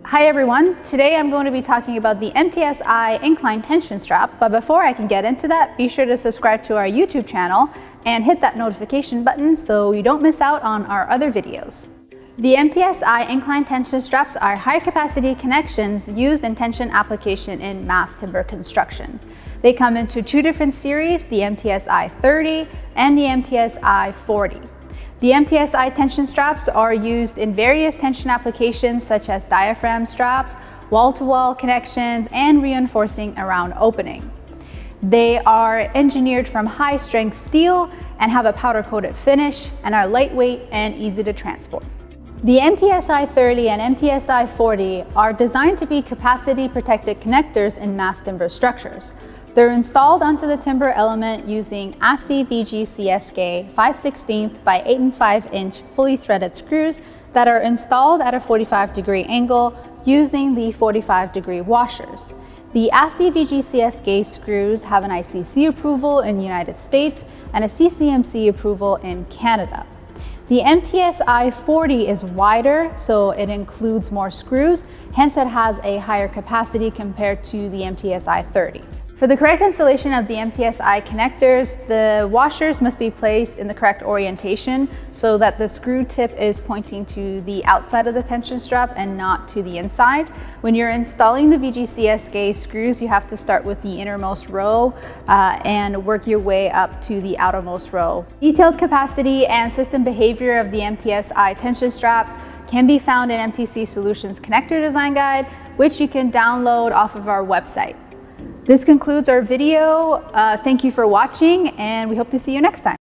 Hi everyone, today I'm going to be talking about the MTSI incline tension strap, but before I can get into that, be sure to subscribe to our YouTube channel and hit that notification button so you don't miss out on our other videos. The MTSI incline tension straps are high capacity connections used in tension application in mass timber construction. They come into two different series, the MTSI 30 and the MTSI 40. The MTSI tension straps are used in various tension applications such as diaphragm straps, wall-to-wall connections, and reinforcing around opening. They are engineered from high-strength steel and have a powder-coated finish and are lightweight and easy to transport. The MTSI 30 and MTSI 40 are designed to be capacity-protected connectors in mass timber structures. They're installed onto the timber element using ASCII VG-CSK 5/16 by 8 5 inch fully threaded screws that are installed at a 45-degree angle using the 45-degree washers. The ASCII VG-CSK screws have an ICC approval in the United States and a CCMC approval in Canada. The MTSI 40 is wider, so it includes more screws, hence it has a higher capacity compared to the MTSI 30. For the correct installation of the MTSI connectors, the washers must be placed in the correct orientation so that the screw tip is pointing to the outside of the tension strap and not to the inside. When you're installing the VG-CSK screws, you have to start with the innermost row and work your way up to the outermost row. Detailed capacity and system behavior of the MTSI tension straps can be found in MTC Solutions Connector Design Guide, which you can download off of our website. This concludes our video. Thank you for watching, and we hope to see you next time.